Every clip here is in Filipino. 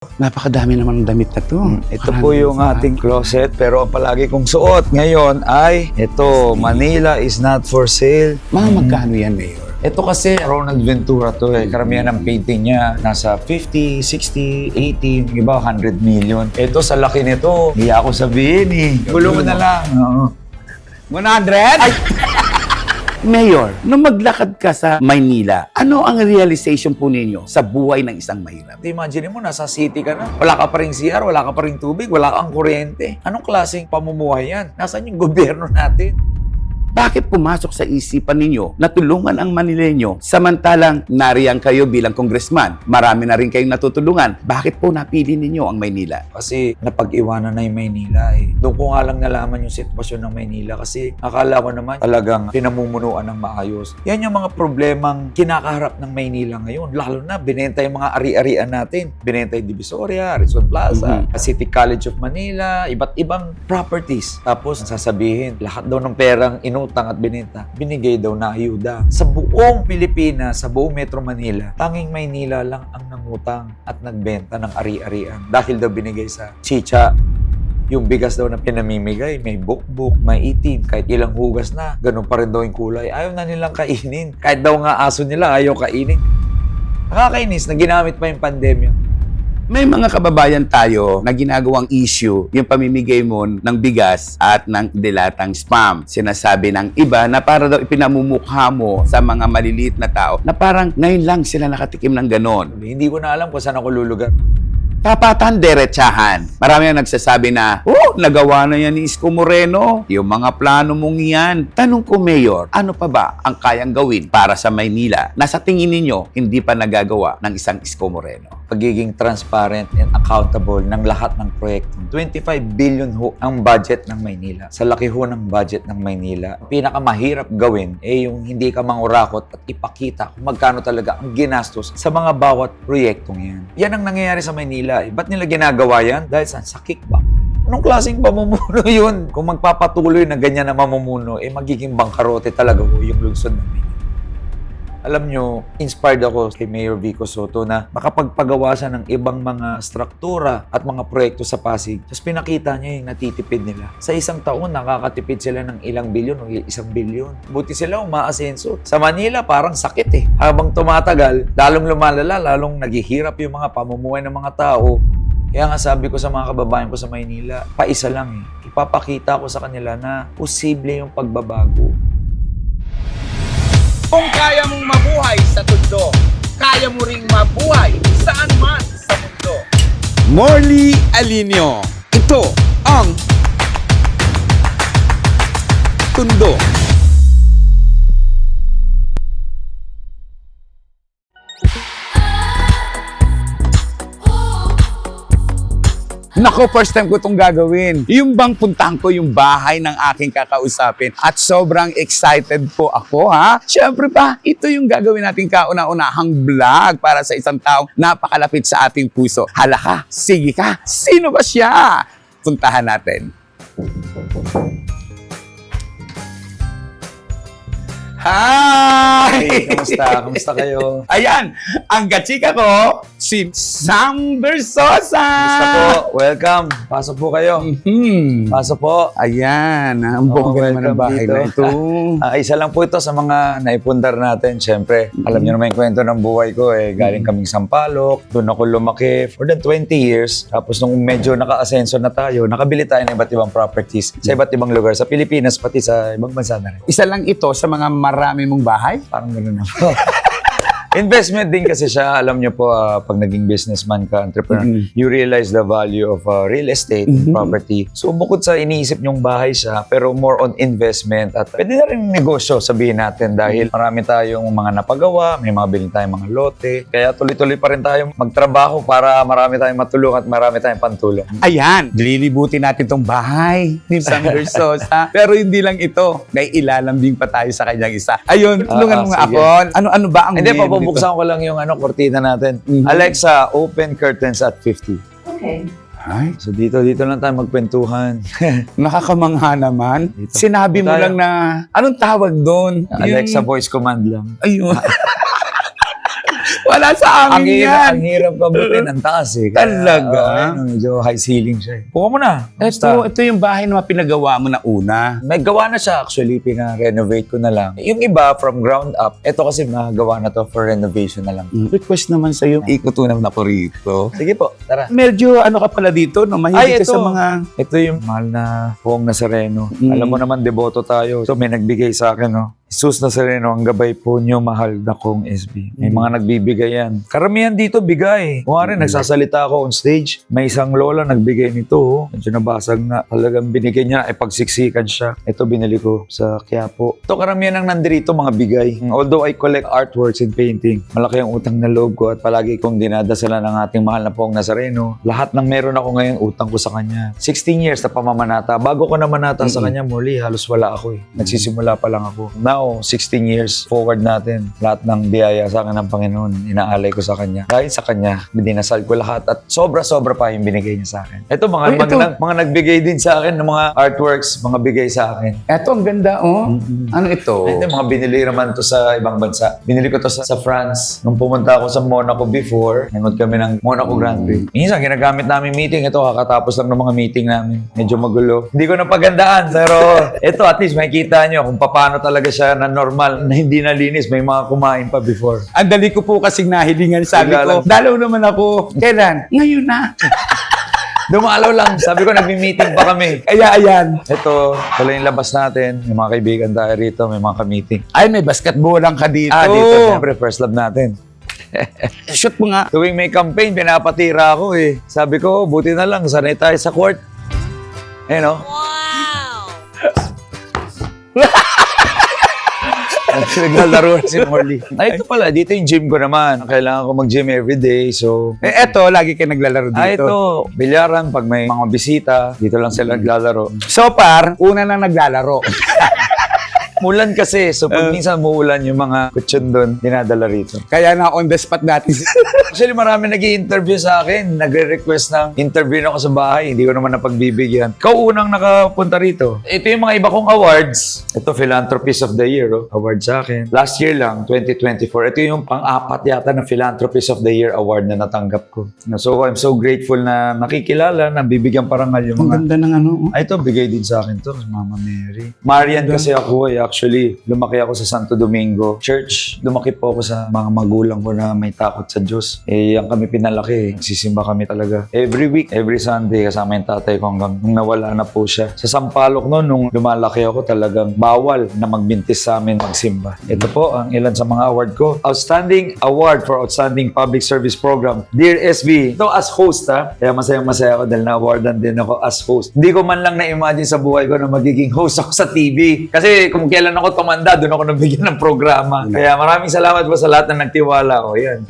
Napakadami naman ng damit na to. Ito po yung ating closet, pero ang palagi kong suot ngayon ay ito, Manila is not for sale. Mga magkano yan, Mayor? Ito kasi Ronald Ventura to eh. Karamihan ng painting niya nasa 50, 60, 80, yung iba 100 million. Ito sa laki nito, hindi ako sabihin eh. Gulo mo na lang. Oo. 100? Ay! Mayor, nung maglakad ka sa Maynila, ano ang realization po ninyo sa buhay ng isang mahirap? Imagine mo, nasa city ka na. Wala ka pa ring CR, wala ka pa ring tubig, wala kang kuryente. Anong klaseng pamumuhay yan? Nasaan yung gobyerno natin? Bakit pumasok sa isipan ninyo na tulungan ang Manileño samantalang nariyan kayo bilang congressman? Marami na rin kayong natutulungan. Bakit po napili ninyo ang Maynila? Kasi napag-iwanan na yung Maynila eh. Doon ko nga lang nalaman yung sitwasyon ng Maynila kasi akala ko naman talagang pinamumunuan ng maayos. Yan yung mga problemang kinakaharap ng Maynila ngayon. Lalo na binenta yung mga ari-arian natin. Binenta yung Divisoria, Rizal Plaza, City College of Manila, iba't ibang properties. Tapos sasabihin, lahat daw ng perang utang at binenta, binigay daw na ayuda. Sa buong Pilipinas, sa buong Metro Manila, tanging Maynila lang ang nangutang at nagbenta ng ari-arian dahil daw binigay sa chicha. Yung bigas daw na pinamimigay, may bukbuk, may itim, kahit ilang hugas na, ganun pa rin daw yung kulay. Ayaw na nilang kainin. Kahit daw nga aso nila, ayaw kainin. Nakakainis na ginamit pa yung pandemya. May mga kababayan tayo na ginagawang issue yung pamimigay mo ng bigas at ng dilatang spam. Sinasabi ng iba na para daw ipinamumukha mo sa mga maliliit na tao na parang ngayon lang sila nakatikim ng ganon. Hindi ko na alam kung saan ako lulugar. Tapatan, derechahan. Marami ang nagsasabi na, nagawa na yan ni Isko Moreno. Yung mga plano mong yan. Tanong ko, Mayor, ano pa ba ang kayang gawin para sa Maynila na sa tingin ninyo hindi pa nagagawa ng isang Isko Moreno? Pagiging transparent and accountable ng lahat ng proyekto. 25 billion ho ang budget ng Maynila. Sa laki ho ng budget ng Maynila, pinakamahirap gawin ay yung hindi ka mangurakot at ipakita kung magkano talaga ang ginastos sa mga bawat proyektong yan. Yan ang nangyayari sa Maynila. Ba't nila ginagawa yan? Dahil sa kickback. Anong klaseng pamumuno yun? Kung magpapatuloy na ganyan na mamumuno, magiging bangkarote talaga ho yung lungsod ng Maynila. Alam nyo, inspired ako kay Mayor Vico Soto na makapagpagawa siya ng ibang mga struktura at mga proyekto sa Pasig. Tapos pinakita niya yung natitipid nila. Sa isang taon, nakakatipid sila ng ilang bilyon o 1 bilyon. Buti sila umaasenso. Sa Manila, parang sakit eh. Habang tumatagal, lalong lumalala, lalong naghihirap yung mga pamumuhay ng mga tao. Kaya nga sabi ko sa mga kababayan ko sa Maynila, paisa lang eh. Ipapakita ko sa kanila na posible yung pagbabago. Kung kaya mong mabuhay sa tundo, kaya mo ring mabuhay saan man sa mundo. Morley Alinio. Ito ang Tundo. Nako, first time ko itong gagawin. Yung bang puntahan ko yung bahay ng aking kakausapin at sobrang excited po ako, ha? Siyempre pa, ito yung gagawin nating kauna-unahang vlog para sa isang taong napakalapit sa ating puso. Hala ka, sige ka, sino ba siya? Puntahan natin. Hi! Hey, kamusta? Kamusta kayo? Ayan, ang kachika ko, si Sam Versosa! Kamusta po? Welcome. Pasok po kayo. Pasok po. Ayan, ang bongga naman ng bahay dito. na ito. Isa lang po ito sa mga naipundar natin. Siyempre, alam niyo naman yung kwento ng buhay ko. Galing kaming Sampaloc. Doon ako lumaki for than 20 years. Tapos nung medyo naka-asenso na tayo, nakabili tayo ng iba't ibang properties sa iba't ibang lugar. Sa Pilipinas, pati sa ibang bansa na rin. Isa lang ito sa mga marami mong bahay? Parang gano'n na po. Investment din kasi siya. Alam niyo po, pag naging businessman ka, entrepreneur, you realize the value of real estate, property. So, bukod sa iniisip niyong bahay siya, pero more on investment at pwede na rin negosyo, sabihin natin, dahil marami tayong mga napagawa, may mga bilhin tayong mga lote. Kaya tuloy-tuloy pa rin tayong magtrabaho para marami tayong matulungan at marami tayong pantulong. Ayan, lilibutin natin tong bahay ni Sam Versosa. Pero hindi lang ito, may ilalambing pa tayo sa kanyang isa. Ayun, tulungan mo nga sige. ako. Ano ba ang Hindi, menu nito? pabubuksan ko lang yung kortina natin. Alexa, open curtains at 50. Okay. Ay, So dito lang tayo magkwentuhan. nakakamangha naman. Dito. Sinabi mo Tayo. lang na, anong tawag doon? Alexa voice command lang. Ayun. Wala sa Ang amin hirap, yan. ang hirap pabutin. Ang taas eh. Talaga? Medyo high ceiling siya eh. Puka mo na. Ito yung bahay na pinagawa mo na una. May gawa na siya actually, pina-renovate ko na lang. Yung iba from ground up, ito kasi magawa na to for renovation na lang. Request naman sa'yo, ikutunan na ko rito. Sige po, tara. Medyo ano ka pala dito, no? Mahilig ka sa mga... Ito yung mahal na Pong Nazareno. Mm. Alam mo naman, deboto tayo. So may nagbigay sa akin, no? Jesus Nazareno, ang gabay po niyo, mahal na kong SB. May mga nagbibigay yan. Karamihan dito, bigay. Kunwari, nagsasalita ako on stage. May isang lola nagbigay nito. Oh. Medyo nabasag na. Talagang binigay niya, ay pagsiksikan siya. Ito binili ko sa Quiapo. Ito karamihan ang nandito, mga bigay. Although I collect artworks and painting, malaki ang utang na loob ko at palagi kong dinadasalan ng ating mahal na Pong Nazareno. Lahat ng meron ako ngayon, utang ko sa kanya. 16 years na pamamanata. Bago ko na manata sa kanya, muli, halos wala ako eh. Nagsisimula pa lang ako. Now, 16 years forward natin. Lahat ng biyaya sa akin ng Panginoon, inaalay ko sa Kanya. Dahil sa Kanya, dinasal ko lahat at sobra-sobra pa yung binigay niya sa akin. Ito, mga nagbigay din sa akin ng mga artworks, mga bigay sa akin. Eto, ang ganda, oh. Ano ito? Ito, mga binili naman to sa ibang bansa. Binili ko to sa France. Nung pumunta ako sa Monaco before, nanood kami ng Monaco Grand Prix. Minsan, ginagamit namin meeting. Ito, kakatapos lang ng mga meeting namin. Medyo magulo. Hindi ko napagandaan, pero ito, at least makikita nyo kung paano talaga siya na normal, na hindi nalinis. May mga kumain pa before. Ang dali ko po kasing nahilingan. Sabi ko, dalaw naman ako. Kailan? Ngayon na. Dumalaw lang. Sabi ko, nagmi-meeting pa kami. Kaya ayan. Ito, pala yung labas natin. May mga kaibigan tayo rito. May mga ka-meeting. Ay, may basketball lang ka dito. Dito, siyempre, first love natin. Shoot mo nga. Tuwing may campaign, pinapatira ako eh. Sabi ko, buti na lang, sanay tayo sa court. Ayun o. Naglalaro si Morley. Ay, ito pala, dito yung gym ko naman. Kailangan ko mag-gym everyday, so... Eto, lagi kayo naglalaro dito. Ito, bilyaran, pag may mga bisita, dito lang sila naglalaro. So far, una na naglalaro. Mulan kasi, so pag minsan muulan yung mga kutsyon doon, dinadala rito. Kaya na on the spot natin. Actually, marami nag-i-interview sa akin. Nagre-request ng interview ako sa bahay. Hindi ko naman napagbibigyan. Ikaw unang nakapunta rito. Ito yung mga iba kong awards. Ito, Philanthropist of the Year. Oh. Award sa akin. Last year lang, 2024. Ito yung pang-apat yata na Philanthropist of the Year award na natanggap ko. So, I'm so grateful na nakikilala, na bibigyan parangal yung Ang mga... ganda ng ano. Ay, ito, bigay din sa akin to, Mama Mary. Marian kasi ako eh. Actually, lumaki ako sa Santo Domingo Church. Lumaki po ako sa mga magulang ko na may takot sa Diyos. Yan kami pinalaki. Nagsisimba kami talaga. Every week, every Sunday, kasama yung tatay ko hanggang nung nawala na po siya. Sa Sampaloc noon, nung lumalaki ako, talagang bawal na magbintis sa amin magsimba. Ito po ang ilan sa mga award ko. Outstanding Award for Outstanding Public Service Program. Dear SB, ito as host ha. Kaya masayang-masaya ako dahil na-awardan din ako as host. Hindi ko man lang na-imagine sa buhay ko na magiging host ako sa TV. Kasi kung kailan ako tumanda, doon ako nabigyan ng programa. Kaya maraming salamat po sa lahat na nagtiwala ko. Yan.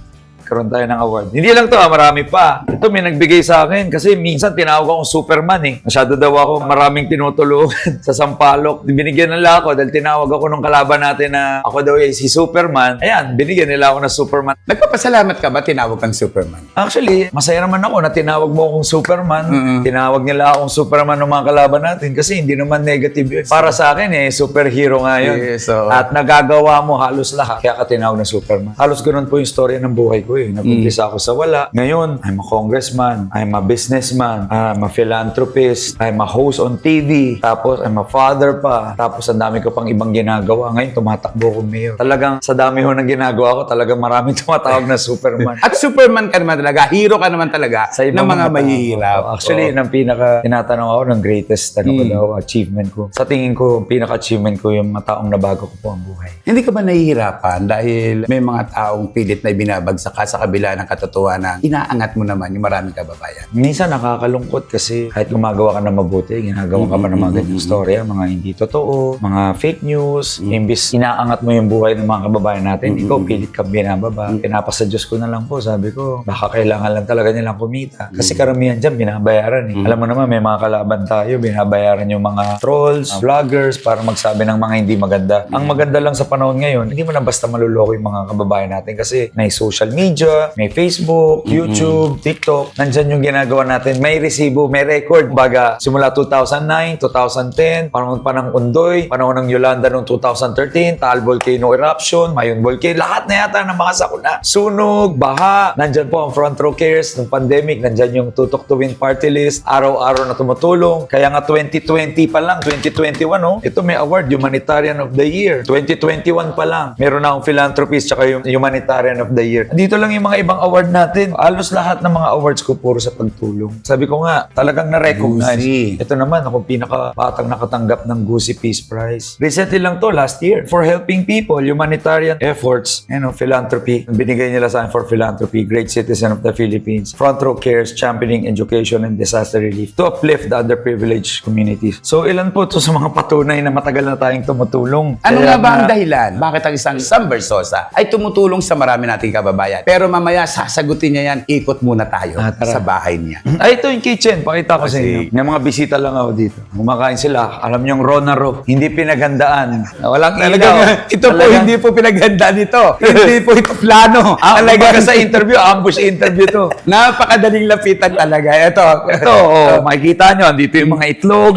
Karoon tayo ng award. Hindi lang to, marami pa. Ito may nagbigay sa akin kasi minsan tinawag akong Superman eh. Masyado daw ako maraming tinutulungan sa Sampaloc. Binigyan nila ako dahil tinawag ako nung kalaban natin na ako daw ay si Superman. Ayan, binigyan nila ako na Superman. Nagpapasalamat ka ba tinawag kang Superman? Actually, masaya naman ako na tinawag mo akong Superman. Tinawag nila akong Superman ng mga kalaban natin kasi hindi naman negative yun. Para sa akin eh, superhero nga yun. Yes, so... At nagagawa mo halos lahat. Kaya ka tinawag na Superman. Halos ganun po yung story ng buhay ko eh. Nag-umpisa ako sa wala. Ngayon, I'm a congressman. I'm a businessman. I'm a philanthropist. I'm a host on TV. Tapos, I'm a father pa. Tapos, ang dami ko pang ibang ginagawa. Ngayon, tumatakbo ko mayor. Talagang sa dami ho ng ginagawa ko, talagang maraming tumatawag na Superman. At Superman ka naman talaga. Hero ka naman talaga Sa ng ibang mga tao. mahihirap. Actually, ng pinaka tinatanong ako ng greatest ko daw, achievement ko. Sa tingin ko, pinaka-achievement ko yung mga taong nabago ko po ang buhay. Hindi ka ba nahihirapan dahil may mga taong pilit na binabagsak ka sa kabila ng katotohanan, inaangat mo naman yung maraming kababayan? Minsan nakakalungkot kasi kahit gumagawa ka na mabuti, ginagawa ka pa ng mga ganyang storya, mga hindi totoo, mga fake news, imbis inaangat mo yung buhay ng mga kababayan natin, ikaw pilit ka binababa. Pinapasa Diyos ko na lang po, sabi ko, baka kailangan lang talaga nilang kumita. Kasi karamihan dyan, binabayaran eh. Alam mo naman, may mga kalaban tayo, binabayaran yung mga trolls, vloggers, para magsabi ng mga hindi maganda. Ang maganda lang sa panahon ngayon, hindi mo na basta maluloko yung mga kababayan natin kasi may social media, media, may Facebook, YouTube, TikTok. Nandyan yung ginagawa natin. May resibo, may record. Baga, simula 2009, 2010, panahon pa ng Undoy, panahon ng Yolanda noong 2013, Taal Volcano Eruption, Mayon Volcano, lahat na yata ng mga sakuna. Sunog, baha, nandyan po ang front row cares ng pandemic, nandyan yung Tutok to Win party list, araw-araw na tumutulong. Kaya nga 2020 pa lang, 2021, oh, ito may award, Humanitarian of the Year. 2021 pa lang, meron na akong philanthropist tsaka yung Humanitarian of the Year. Dito lang yung mga ibang award natin. Halos lahat ng mga awards ko puro sa pagtulong. Sabi ko nga, talagang na-recognize. Gusi. Ito naman, ako pinaka-batang nakatanggap ng Gusi Peace Prize. Recently lang to, last year. For helping people, humanitarian efforts, philanthropy. Binigay nila sa akin for philanthropy, Great Citizen of the Philippines, Front Row Cares, Championing Education and Disaster Relief to uplift the underprivileged communities. So, ilan po to sa mga patunay na matagal na tayong tumutulong. Ano Kaya nga ba ang dahilan? Bakit ang isang Sam Versosa ay tumutulong sa marami nating kababayan? Pero mamaya, sasagutin niya yan, ikot muna tayo Tara. sa bahay niya. Ay, ito yung kitchen. Pakita ko sa Kasi- inyo. May mga bisita lang ako dito. Kumakain sila. Alam niyo yung Ronaro. Hindi pinaghandaan. Walang ilaw. Ito po, Talagang- hindi po pinaghandaan ito. Hindi po ito plano. Talaga sa interview, ambush interview to. Napakadaling lapitan talaga. Ito, makikita nyo, andito yung mga itlog.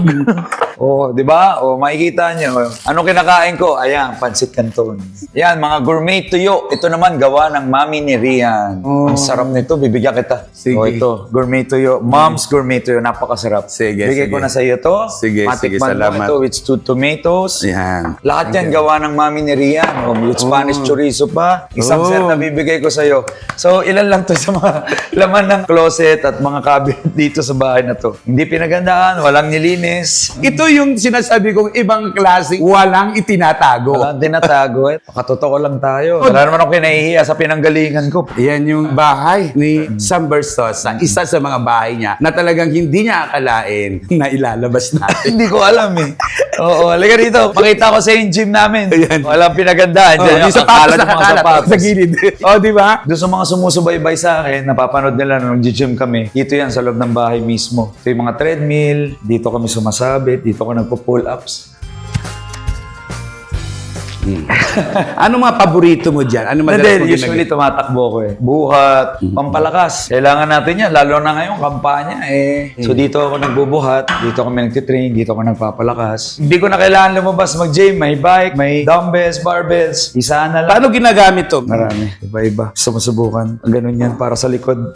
Di ba? Makikita nyo. Anong kinakain ko? Ayan, pansit canton. Yan, mga gourmet tuyo. Ito naman, gawa ng mami ni Rian. Ang sarap nito, bibigyan kita. Sige. Ito, gourmet tuyo. Mom's gourmet tuyo, napakasarap. Sige, Bigay ko sige. na sa iyo to. Sige, sige, Matikman mo salamat. ito with stewed tomatoes. Yan. Lahat yan gawa ng mami ni Rian. With Spanish chorizo pa. Isang set na bibigay ko sa'yo. So, ilan lang to sa mga laman ng closet at mga cabinet dito sa bahay na to. Hindi pinagandaan, walang nilinis. Ito yung sinasabi kong ibang klase, walang itinatago. Walang tinatago. Pakatotoo lang tayo. Wala naman ako kinahihiya sa pinanggalingan ko. Yan yung bahay ni Sam Versosa. Isa sa mga bahay niya na talagang hindi niya akalain na ilalabas natin. Hindi ko alam eh. Oo, halika dito. Pakita ko sa yung gym namin. Ayan. Walang pinagandaan. Diyan yung sapatos na mga kakalat sapatos. sa gilid. Di ba? Doon sa mga sumusubaybay sa akin, napapanood nila nung nag-gym kami, dito yan sa loob ng bahay mismo. Ito yung mga treadmill, dito kami sumasabit, dito ko nagpo-pull-ups. Ano mga paborito mo dyan? Ano madalas mo Usually tumatakbo ko eh. Buhat, pampalakas. Kailangan natin yan, lalo na ngayon, kampanya eh. So dito ako nagbubuhat, dito kami nagtitrain, dito ako nagpapalakas. Hindi ko na kailangan lumabas mag-gym, may bike, may dumbbells, barbells, isa na lang. Paano ginagamit to? Marami, iba-iba. Sumusubukan. Ganun yan para sa likod.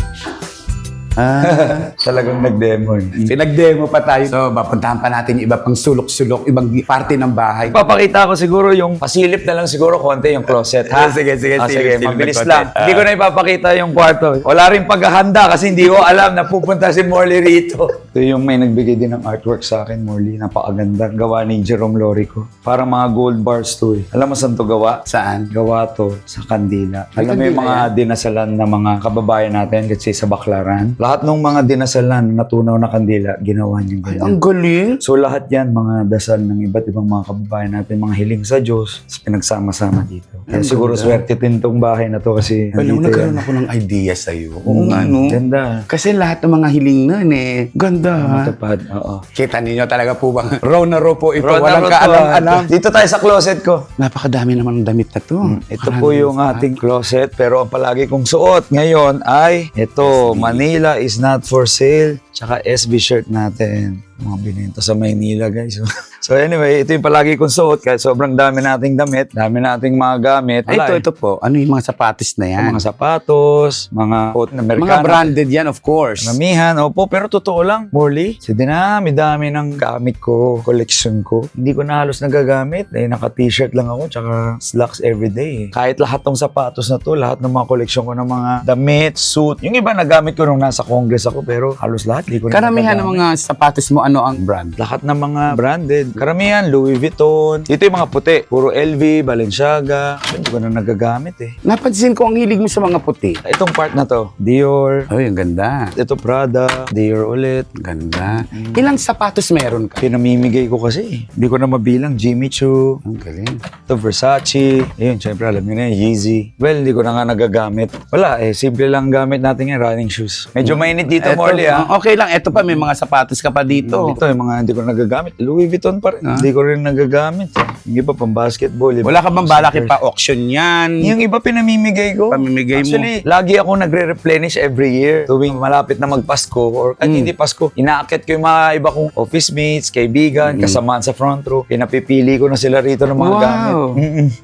Talagang nag-demo eh. Pinag-demo pa tayo. So, papuntahan pa natin yung iba pang sulok-sulok, ibang parte ng bahay. Papakita ko siguro yung pasilip na lang siguro konti yung closet, ha? Sige, sige, Sige, silip mabilis ng lang. konti. Hindi ko na ipapakita yung kwarto. Wala rin paghahanda kasi hindi ko alam na pupunta si Morley rito. Ito yung may nagbigay din ng artwork sa akin, Morley. Napakaganda. Gawa ni Jerome Lorico. Parang mga gold bars to eh. Alam mo saan to gawa? Saan? Gawa to sa Kandila. Ay, Alam mo yung Kandila mga dinasalan na mga kababayan natin kasi sa Baclaran. Lahat ng mga dinasalan na tunaw na kandila, ginawa niyang ganyan. Ang galing. So lahat yan, mga dasal ng iba't ibang mga kababayan natin, mga hiling sa Diyos, pinagsama-sama dito. Kaya siguro swerte din tong bahay na to kasi Alam mo, nandito nagkaroon yan. ako ng idea sa'yo. Oo nga, no? Ganda. Kasi lahat ng mga hiling nun eh. Ganda, ha? Matapad, oo. Kita ninyo talaga po bang row na row po ito. Ron na Walang ron to, kaalam-alam. Dito tayo sa closet ko. Napakadami naman ng damit na to. Ito po yung ating closet, pero ang palagi kong suot ngayon ay ito, Manila is not for sale, tsaka SB shirt natin. Mga binenta sa Maynila, guys. So anyway, ito yung palagi kong suot kahit sobrang dami nating damit, dami nating mga gamit. Ay, Wala ito po. Ano yung mga sapatos na yan? Mga sapatos, mga coat na Amerikano. Mga branded yan, of course. Mamihan, opo, pero totoo lang, Morley, sa dinami-dami ng gamit ko, collection ko, hindi ko na halos nagagamit. Naka-t-shirt lang ako, tsaka slacks everyday. Kahit lahat ng sapatos na to, lahat ng mga collection ko ng mga damit, suit, yung iba nagamit ko nung nasa Congress ako, pero halos lahat, hindi ko na Karamihan ng nagagamit. mga sapatos mo, ano ang brand? Lahat ng mga branded. Karamihan, Louis Vuitton. Dito yung mga puti. Puro LV, Balenciaga. Hindi ko na nagagamit eh. Napansin ko ang hilig mo sa mga puti. Itong part na to, Dior. Ay, ang ganda. Ito Prada, Dior ulit. Ganda. Ilang sapatos meron ka? Pinamimigay ko kasi. Hindi ko na mabilang. Jimmy Choo. Ang galing. Ito Versace. Ayun, syempre alam nyo na yun, Yeezy. Well, hindi ko na nga nagagamit. Wala eh, simple lang gamit natin yung running shoes. Medyo mainit dito, Eto, Morley ah. Okay lang. Ito pa, may mga sapatos ka pa dito. Ito yung mga hindi ko nagagamit. Louis Vuitton pa. pa rin. Ah. Hindi ko rin nagagamit. Yung iba pang basketball. iba Wala ka bang pang balak sneakers. ipa-auction yan? Yung iba pinamimigay ko. Pamimigay mo. Actually, lagi ako nagre-replenish every year. Tuwing malapit na magpasko or kahit hindi Pasko, inaakit ko yung mga iba kong office mates, kaibigan, kasamaan sa front row. Pinapipili ko na sila rito ng mga gamit. Wow.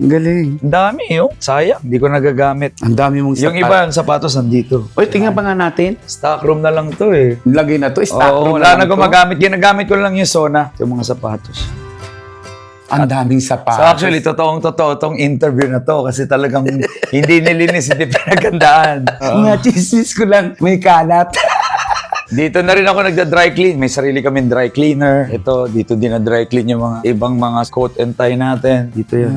Ang galing. Ang dami, oh. Sayang, hindi ko nagagamit. Ang dami mong Yung iba, ang sapatos nandito. Oy, tingnan pa nga natin. Stock room na lang to eh. Lagay na to. Stock Oo, room wala lang na to. gumagamit. Ginagamit ko lang yung Sona. Yung mga sapatos. Ang daming sapatos. So actually, totoo tong interview na to kasi talagang hindi nilinis, hindi pinagandaan. Mga chismis ko lang. May kalat. Dito na rin ako nagda-dry clean. May sarili kaming dry cleaner. Ito, dito din na-dry clean yung mga ibang mga coat and tie natin. Dito yan.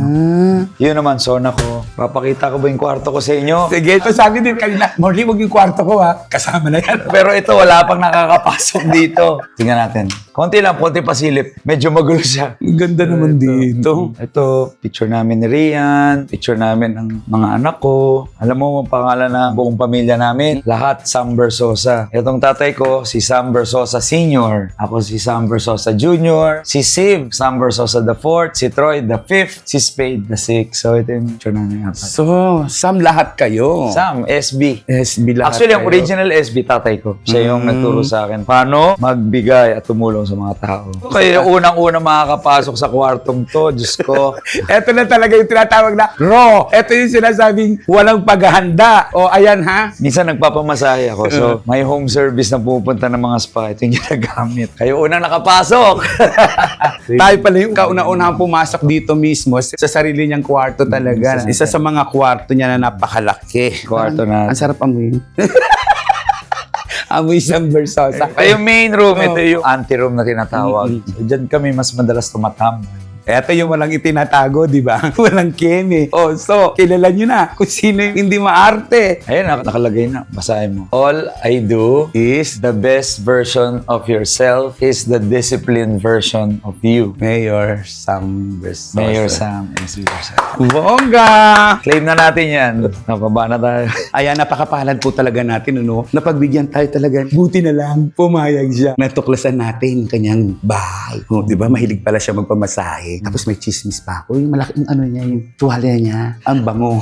Yun naman, Sona ko. Papakita ko ba yung kwarto ko sa inyo? Sige, ito sabi din kanina, Morley, wag yung kwarto ko ha. Kasama na yan. Pero ito, wala pang nakakapasok dito. Tingnan natin. Konti lang, konti pasilip. Medyo magulo siya. Ang ganda naman dito. Ito, picture namin ni Rian, picture namin ng mga anak ko. Alam mo, ang pangalan ng buong pamilya namin, lahat Sam Versosa. Itong tatay ko, si Sam Versosa Sr. Ako si Sam Versosa Jr. Si Siv, Sam Versosa the 4th. Si Troy the 5th. Si Spade the 6th. So, ito yung picture namin apat. So, Sam, lahat kayo. Sam, SB. SB lahat Actually, ang kayo. original SB, tatay ko. Siya yung nagturo sa akin paano magbigay at tumulong sa mga tao. Kaya unang-unang makakapasok sa kwartong to, Diyos ko. Ito na talaga yung tinatawag na raw. Ito yung sinasabing walang paghahanda. O, ayan ha. Minsan nagpapamasahe ako. So, may home service na pupunta ng mga spa. Ito yung ginagamit. Kayo unang nakapasok. Tayo pala yung kauna-unang pumasok dito mismo sa sarili niyang kwarto talaga. Isa sa mga kwarto niya na napakalaki. Kwarto na. Ang sarap amoy. Amoy Sam Versosa. Ay, yung main room, ito yung anteroom na tinatawag. So, dyan kami mas madalas tumatambay. Ito yung walang itinatago, di ba? Walang keme. Oh, so, kilala nyo na kung sino yung hindi maarte. Ayun, nakalagay na. Basahin mo. All I do is the best version of yourself is the disciplined version of you. Mayor Sam Versosa. Mayor Sam S. Versosa. Bongga! Claim na natin yan. Napaba na tayo. Ayan, napakapalad po talaga natin, ano? Napagbigyan tayo talaga. Buti na lang, pumayag siya. Natuklasan natin kanyang bahay. Oh, di ba? Mahilig pala siya magpamasahe. Tapos may chismis pa ako. Yung malaking ano niya, yung tuwalya niya. Ang bango.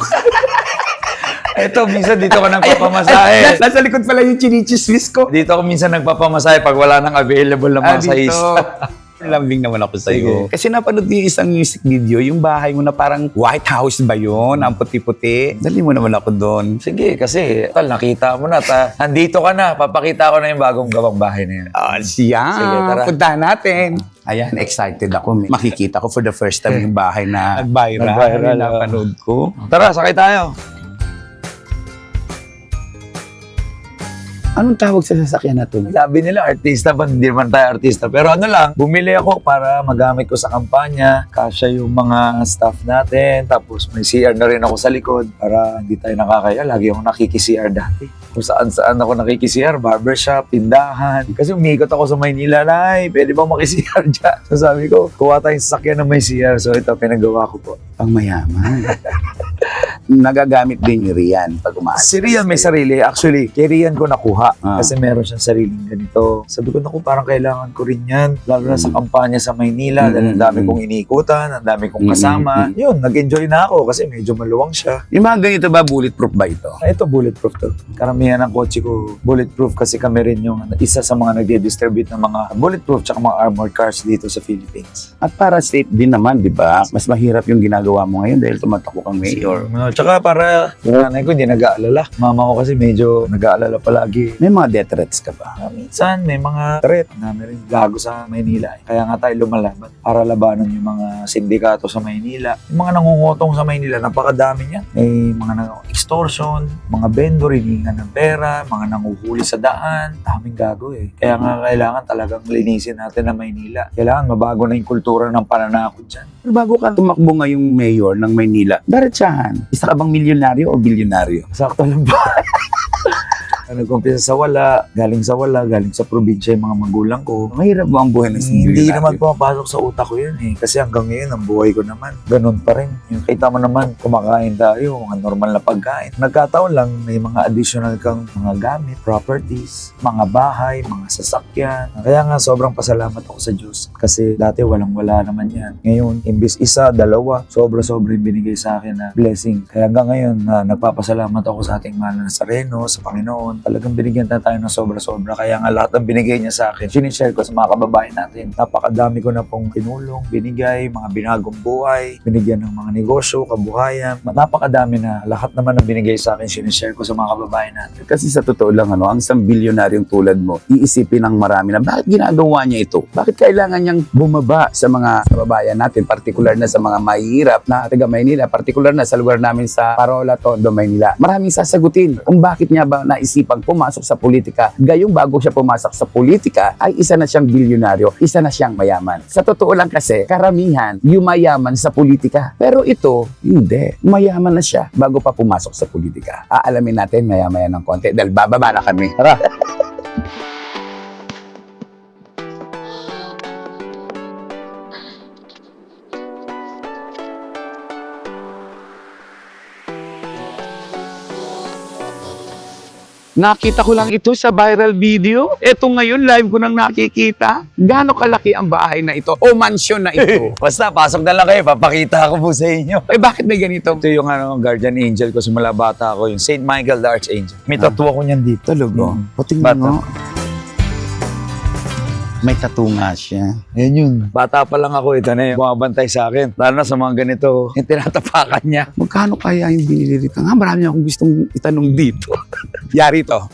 Eto, minsan dito ko nagpapamasahe. Nasa likod pala yung chinichismis ko. Dito ako minsan nagpapamasahe pag wala nang available na mga size. Lambing naman ako sa'yo. Sige. Kasi napanood yung isang music video, yung bahay mo na parang White House ba yun? Ang puti-puti. Dali mo naman ako doon. Sige, kasi tal, nakita mo na. Nandito ka na. Papakita ko na yung bagong gawang bahay na yan. Siya. Sige, tara. Puntahan natin. Ayan, excited ako. Makikita ko for the first time yung bahay na nag-viral. Nag-viral, Napanood ko. Tara, sakay tayo. Anong tawag sa sasakyan na to? Sabi nila, artista ba? Hindi naman tayo artista. Pero ano lang, bumili ako para magamit ko sa kampanya. Kasya yung mga staff natin. Tapos may CR na rin ako sa likod para hindi tayo nakakaya. Lagi ako nakiki-CR dati. Kung saan-saan ako nakiki-CR, barbershop, tindahan. Kasi umikot ako sa Maynila, Nay, pwede ba maki-CR dyan? So sabi ko, kuha tayong sasakyan na may CR. So ito, pinagawa ko po. Pang mayaman. Nagagamit din ni Rian pag umalis. Si Rian may sarili. Actually, kay Rian ko nakuha. Ah. Kasi meron siyang sariling ganito. Sabi ko, naku, parang kailangan ko rin yan. Lalo na sa kampanya sa Maynila. Dahil ang dami kong inikutan, ang dami kong kasama. Yun, nag-enjoy na ako kasi medyo maluwang siya. Yung mga ganito ba, bulletproof ba ito? Ito, bulletproof to. Karamihan ng kotse ko, bulletproof kasi kami rin yung isa sa mga nagde-distribute ng mga bulletproof tsaka mga armored cars dito sa Philippines. At para safe din naman, di ba? Mas mahirap yung ginagawa mo ngayon dahil tumatakbo kang mayor. Tsaka para yung nanay ko hindi nag-aalala. Mama ko kasi medyo nag-aalala palagi. May mga death threats ka ba? Minsan may mga threat na rin gago sa Maynila. Kaya nga tayo lumalaban para labanan yung mga sindikato sa Maynila. Yung mga nangungutong sa Maynila, napakadami niyan. May mga extortion, mga vendor, hiningan ng pera, mga nanguhuli sa daan. Daming gago eh. Kaya nga kailangan talagang linisin natin ang Maynila. Kailangan mabago na yung kultura ng pananakot dyan. Pero bago ka tumakbo ngayong mayor ng Maynila, diretsahan, isa ka bang milyonaryo o bilyonaryo? Sakto lang ba? Nag-umpisa sa wala, galing sa probinsya yung mga magulang ko. Mahirap ba ang buhay ng Hindi naman pumapasok sa utak ko yun eh. Kasi hanggang ngayon, ang buhay ko naman, ganun pa rin. Yung kita mo naman, kumakain tayo, mga normal na pagkain. Nagkataon lang, may mga additional kang mga gamit, properties, mga bahay, mga sasakyan. Kaya nga, sobrang pasalamat ako sa Diyos. Kasi dati walang-wala naman yan. Ngayon, imbis isa, dalawa, sobra-sobra yung binigay sa akin na blessing. Kaya hanggang ngayon, nagpapasalamat ako sa ating mahal na Nazareno, sa Panginoon. Talagang binigyan na tayo ng sobra-sobra. Kaya nga lahat ng binigay niya sa akin, sinishare ko sa mga kababayan natin. Napakadami ko na pong tinulong, binigay, mga binagong buhay, binigyan ng mga negosyo, kabuhayan. Napakadami na. Lahat naman ng binigay sa akin, sinishare ko sa mga kababayan natin. Kasi sa totoo lang, ang isang bilyonaryong tulad mo, iisipin ng marami na bakit ginagawa niya ito? Bakit kailangan niyang bumaba sa mga kababayan natin, partikular na sa mga mahihirap na taga Maynila, partikular na sa lugar namin sa Parola, Tondo, Maynila. Maraming sasagutin kung bakit niya ba naisipang pumasok sa politika. Gayong bago siya pumasok sa politika, ay isa na siyang bilyonaryo, isa na siyang mayaman. Sa totoo lang kasi, karamihan yumayaman sa politika. Pero ito, hindi. Mayaman na siya bago pa pumasok sa politika. Aalamin natin maya-maya ng konti dahil bababa na kami. Tara! Nakita ko lang ito sa viral video. Ito ngayon, live ko nang nakikita. Gaano kalaki ang bahay na ito o mansyon na ito? Basta, pasok na lang kayo. Papakita ko po sa inyo. Eh bakit may ganito? Ito yung guardian angel ko simula bata ako, yung Saint Michael the Archangel. May tattoo ako niyan dito. Talaga? Patingin Bata. mo. May tattoo nga siya. Yan yun. Bata pa lang ako, ito na yung bumabantay sa akin. Lalo na sa mga ganito, yung tinatapakan niya. Magkano kaya yung binili rito? Nga, marami akong gustong itanong dito. Yari to.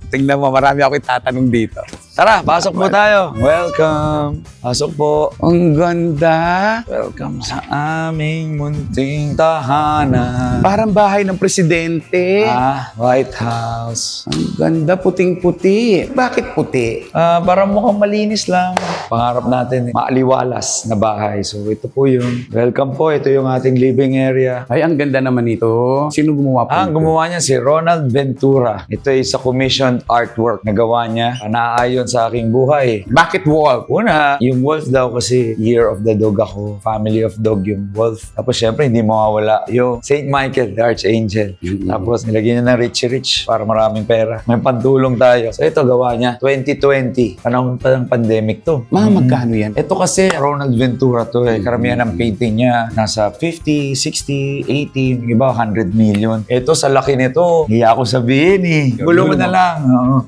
Tingnan mo, marami ako itatanong dito. Tara, pasok po tayo. Welcome. Pasok po. Ang ganda. Welcome sa aming munting tahanan. Parang bahay ng presidente. White House. Ang ganda, puting-puti. Bakit puti? Parang mukhang malinis lang. Pangarap natin, maaliwalas na bahay. So, ito po yung welcome po. Ito yung ating living area. Ay, ang ganda naman ito. Sino gumawa po? Ang gumawa niya si Ronald Ventura. Ito ay sa commissioned artwork na gawa niya. Naayon sa aking buhay. Bakit wolf? Una, yung wolf daw kasi year of the dog ako. Family of dog yung wolf. Tapos syempre, hindi mawawala yung Saint Michael, the Archangel. Tapos nilagyan niya ng Richie Rich para maraming pera. May pantulong tayo. So ito gawa niya, 2020. Panahon pa ng pandemic to. Mga magkano yan? Ito kasi Ronald Ventura to eh. Karamihan ng painting niya nasa 50, 60, 80, yung iba 100 million. Ito sa laki nito, hindi ako sabihin eh. Gulo mo na lang. Oo.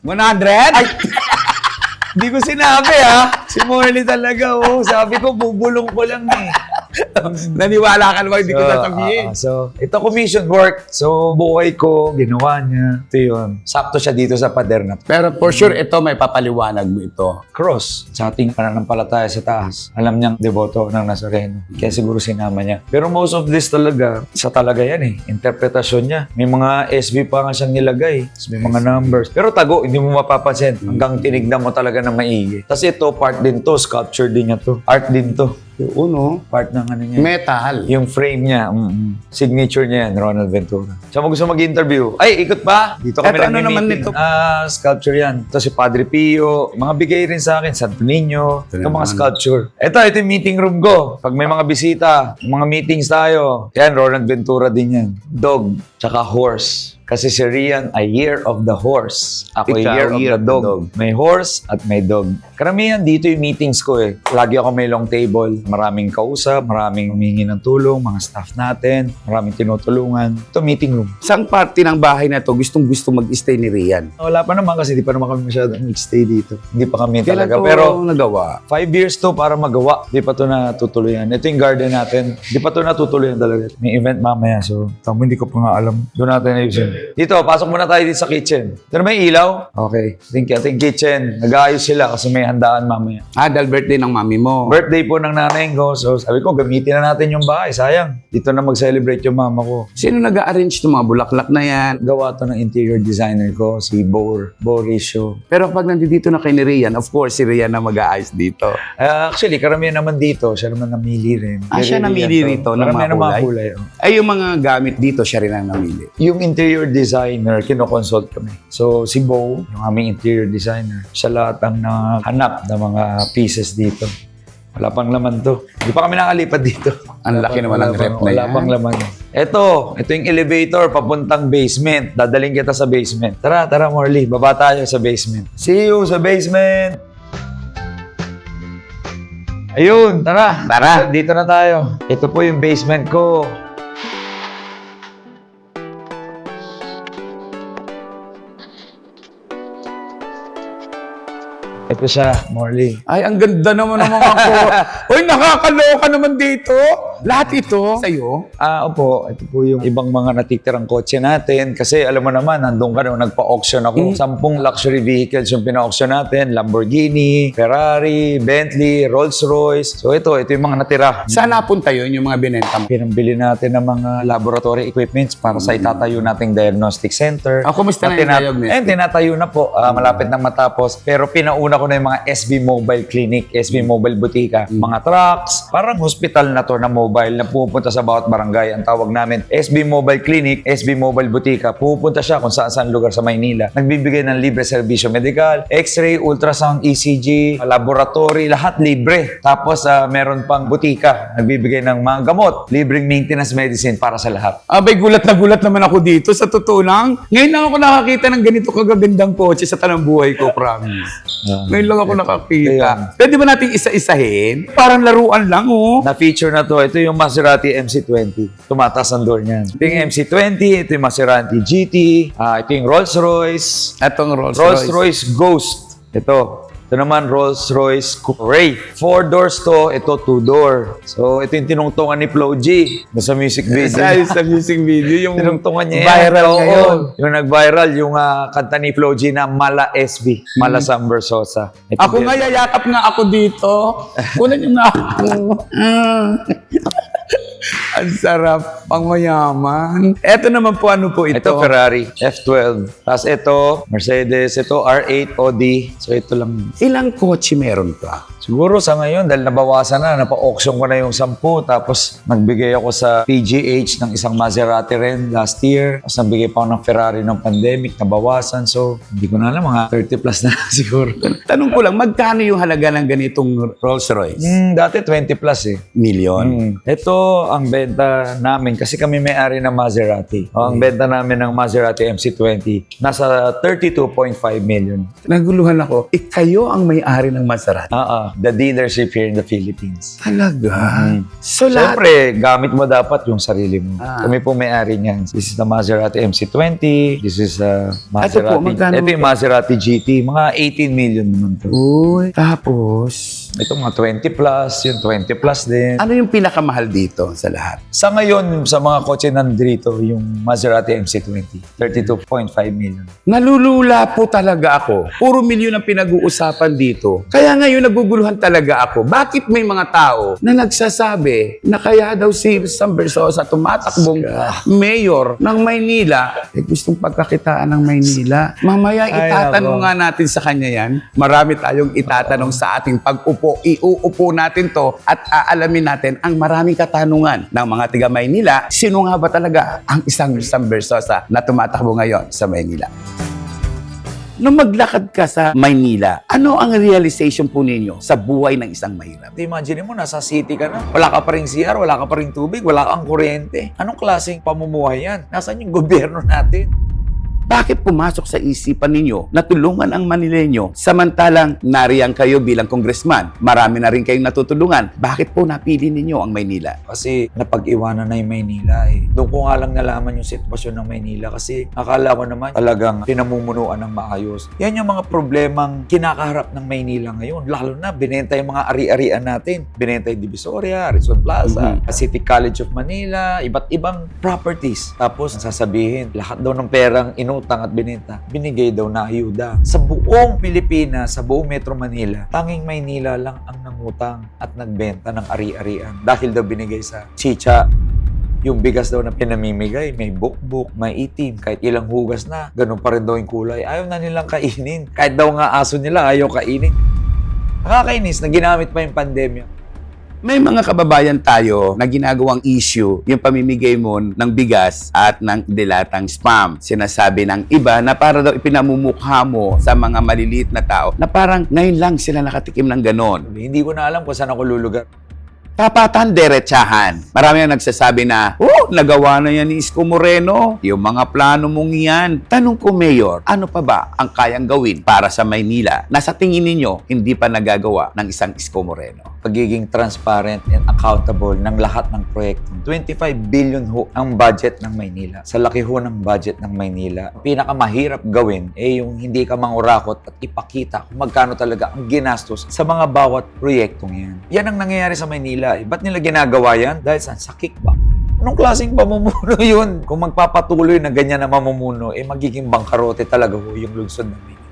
100? Ay! Di ko sinabi ha. Si Morley talaga oh. Sabi ko bubulong ko lang eh. Naniwala ka naman, hindi ko sasabihin. So, ito commission work. So, buhay ko, ginawa niya. Ito yun. Sakto siya dito sa pader na Pero for sure, ito may papaliwanag mo ito. cross sa ating pananampalataya sa taas. Alam niyang deboto ng Nazareno. Kaya siguro sinama niya. Pero most of this talaga, sa talaga yan eh. Interpretasyon niya. May mga SB pa nga siyang nilagay. May mga numbers. Pero tago, hindi mo mapapansin. Hanggang tinignan mo talaga na maigi. Tapos ito, part din to. Sculpture din niya to. Art din to. Yung uno, Part ng ano niya. metal. Yung frame niya, signature niya yan, Ronald Ventura. Siya mo gusto mag-interview. Ay, ikot pa! Dito kami Eto, ano naman nag-meeting. nito? Sculpture yan. Ito si Padre Pio. Mga bigay rin sa akin, Santo Niño. Ito mga sculpture. Ito yung meeting room ko. Pag may mga bisita, mga meetings tayo. Yan, Ronald Ventura din yan. Dog, tsaka horse. Kasi si Rian ay Year of the Horse. Ako ay Ikaw, Year of the Dog. May horse at may dog. Karamihan dito yung meetings ko eh. Lagi ako may long table. Maraming kausap, maraming humingi ng tulong, mga staff natin, maraming tinutulungan. Ito meeting room. Isang parte ng bahay na to, gustong-gusto mag-stay ni Rian. Wala pa naman kasi di pa naman kami masyadong stay dito. Hindi pa kami Kailan talaga. to Pero nagawa? 5 years to para magawa. Di pa to natutuloyan. Ito yung garden natin. Di pa to natutuloyan talaga. May event mamaya. So, tamo hindi ko pa nga alam. Doon natin ayusin. Dito, pasok muna tayo dito sa kitchen. Ito na may ilaw? Okay. Think ating kitchen. Nag-aayos sila kasi may handaan mamaya. Dahil birthday ng mami mo. Birthday po ng nanay ko. So, sabi ko, gamitin na natin yung bahay. Sayang. Dito na mag-celebrate yung mama ko. Sino nag-arrange ng mga bulaklak na yan? Gawa to ng interior designer ko, si Bo Risio. Pero pag nandito na kay ni Rian, of course, si Rian na mag-aayos dito. Actually, karamihan naman dito. Siya naman namili rin. Siya namili rito ng mga Karamihan ng mga kulay? kulay. Oh. Ay, yung mga gamit dito, siya rin ang namili. Yung interior interior designer, kinoconsult kami. So, si Bo, yung aming interior designer, siya lahat ang nahanap ng mga pieces dito. Wala pang laman to. Hindi pa kami nakalipat dito. Ang laki naman ng rep na Wala yan. pang laman. Ito yung elevator papuntang basement. Dadaling kita sa basement. Tara, Morley. Baba tayo sa basement. See you sa basement! Ayun, tara. Tara. Dito na tayo. Ito po yung basement ko. Ito siya, Morley. Ay, ang ganda naman ng mga ko. Uy, nakakaloka naman dito. Lahat ito sa'yo. Opo. Ito po yung ibang mga natitirang kotse natin. Kasi alam mo naman, nandun ka nung nagpa-auction ako. 10 luxury vehicles yung pina-auction natin. Lamborghini, Ferrari, Bentley, Rolls-Royce. So ito yung mga natira. Saan napunta yun, yung mga binenta mo? Pinambili natin ng mga laboratory equipments para sa itatayo nating diagnostic center. Kumusta na yung diagnostic? Tinatayo na po. Malapit nang matapos. Pero pinauna ko na yung mga SB Mobile Clinic, SB Mobile Butika, mga trucks. Parang hospital na to na mobile na pupunta sa bawat barangay. Ang tawag namin, SB Mobile Clinic, SB Mobile Butika. Pupunta siya kung saan lugar sa Maynila. Nagbibigay ng libre serbisyo medikal, x-ray, ultrasound, ECG, laboratory, lahat libre. Tapos meron pang butika. Nagbibigay ng mga gamot, libreng maintenance medicine para sa lahat. Abay, gulat naman ako dito. Sa totoo lang, ngayon lang ako nakakita ng ganito kagagandang kotse sa tanang buhay ko, promise. Ngayon lang ako nakakita. Pwede ba nating isa-isahin? Parang laruan lang, oh. Na-feature na to. Ito yung Maserati MC20. Tumataas ang door niyan. Ito yung MC20, ito yung Maserati GT, ito yung Rolls-Royce, Etong Rolls-Royce. Rolls-Royce Ghost. Ito naman Rolls-Royce Coupe Ray. 4 doors to, ito 2-door. So, ito yung tinungtungan ni Flo G sa music video. Sa music video, yung Tinungtungan niya yan. viral Oo. ngayon. Yung nag-viral, yung kanta ni Flo G na Mala SB. Mala Sam Versosa. Ito Ako din. nga, yayakap nga ako dito. Kunan niyo na ako. Ang sarap, pang mayaman. Eto naman po, ano po ito? Ito Ferrari F12. Tapos ito Mercedes, ito R8 Audi. So ito lang. Ilang kotse meron ka? Siguro sa ngayon, dahil nabawasan na, napa-auction ko na yung 10. Tapos nagbigay ako sa PGH ng isang Maserati rin last year. Tapos nagbigay pa ako ng Ferrari ng pandemic, nabawasan. So hindi ko na alam, mga 30 plus na siguro. Tanong ko lang, magkano yung halaga ng ganitong Rolls-Royce? Dati 20 plus eh. Million. Ito ang benta namin kasi kami may-ari ng Maserati. Ang benta namin ng Maserati MC20 nasa 32.5 million. Naguluhan ako, kayo ang may-ari ng Maserati. The dealership here in the Philippines. Talaga? So lahat, Siyempre, gamit mo dapat yung sarili mo. Ah. Kami po may-ari niyan. This is the Maserati MC20. This is Ito po, Maserati. magkano Ito yung Maserati GT. Mga 18 million naman to. uy, tapos, Ito mga 20 plus. Yung 20 plus din. ano yung pinakamahal dito sa lahat? Sa ngayon, sa mga kotse nandito, yung Maserati MC20. 32.5 million. Nalulula po talaga ako. Puro milyon ang pinag-uusapan dito. Kaya ngayon naguguluhan talaga ako. Bakit may mga tao na nagsasabi na kaya daw si Sam Versosa tumatakbong mayor ng Maynila, gustong pagkakitaan ng Maynila. Mamaya Ay, itatanong nako. nga natin sa kanya yan. Marami tayong itatanong sa ating pag-upo. Iuupo natin to at aalamin natin ang maraming katanungan ng mga tiga Maynila. Sino nga ba talaga ang isang Sam Versosa na tumatakbo ngayon sa Maynila? Nung maglakad ka sa Maynila, ano ang realization po ninyo sa buhay ng isang mahirap? Imagine mo, nasa city ka na. Wala ka pa rin CR, wala ka pa rin tubig, wala kang kuryente. Anong klaseng pamumuhay yan? Nasaan yung gobyerno natin? Bakit pumasok sa isipan ninyo na tulungan ang Manileño samantalang nariyan kayo bilang congressman? Marami na rin kayong natutulungan. Bakit po napili ninyo ang Maynila? Kasi napag-iwanan na yung Maynila eh. Doon ko nga lang nalaman yung sitwasyon ng Maynila kasi akala ko naman talagang pinamumunuan ng maayos. Yan yung mga problemang kinakaharap ng Maynila ngayon. Lalo na, binenta yung mga ari-arian natin. Binenta yung Divisoria, Rizal Plaza, City College of Manila, iba't ibang properties. Tapos sasabihin, lahat daw ng perang inutang at binenta, binigay daw na ayuda. Sa buong Pilipinas, sa buong Metro Manila, tanging Maynila lang ang nangutang at nagbenta ng ari-arian dahil daw binigay sa chicha. Yung bigas daw na pinamimigay, may bukbuk, may itim, kahit ilang hugas na, ganun pa rin daw yung kulay. Ayaw na nilang kainin. Kahit daw nga aso nila, ayaw kainin. Nakakainis na ginamit pa yung pandemya. May mga kababayan tayo na ginagawang issue yung pamimigay mo ng bigas at ng dilatang spam. Sinasabi ng iba na para daw ipinamumukha mo sa mga maliliit na tao na parang ngayon lang sila nakatikim ng ganon. Hindi ko na alam kung saan ako lulugar. Tapatan, derechahan. Marami ang nagsasabi na, nagawa na yan ni Isko Moreno. Yung mga plano mong yan. Tanong ko, Mayor, ano pa ba ang kayang gawin para sa Maynila na sa tingin ninyo hindi pa nagagawa ng isang Isko Moreno? Pagiging transparent and accountable ng lahat ng proyekto. 25 billion ho ang budget ng Maynila. Sa laki ho ng budget ng Maynila, pinakamahirap gawin ay yung hindi ka mangurakot at ipakita kung magkano talaga ang ginastos sa mga bawat proyektong yan. Yan ang nangyayari sa Maynila. Ba't nila ginagawa yan? Dahil sa kickback. Anong klaseng pamumuno yun? Kung magpapatuloy na ganyan na mamumuno, magiging bangkarote talaga ho yung lungsod ng Maynila.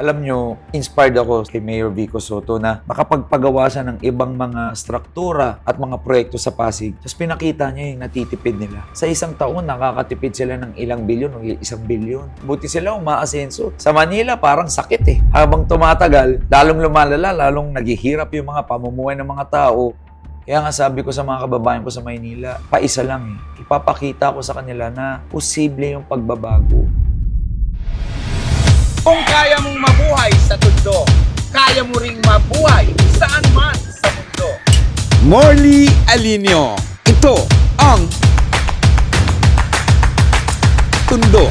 Alam nyo, inspired ako kay Mayor Vico Soto na makapagpagawa siya ng ibang mga struktura at mga proyekto sa Pasig. Tapos pinakita niya yung natitipid nila. Sa isang taon, nakakatipid sila ng ilang bilyon o 1 bilyon. Buti sila umaasenso. Sa Manila, parang sakit Habang tumatagal, lalong lumalala, lalong naghihirap yung mga pamumuhay ng mga tao. Kaya nga sabi ko sa mga kababayan ko sa Maynila, paisa lang Ipapakita ko sa kanila na posible yung pagbabago. Kung kaya mong mabuhay sa Tondo, kaya mo ring mabuhay saan man sa mundo. Morley Alinio. Ito ang Tondo.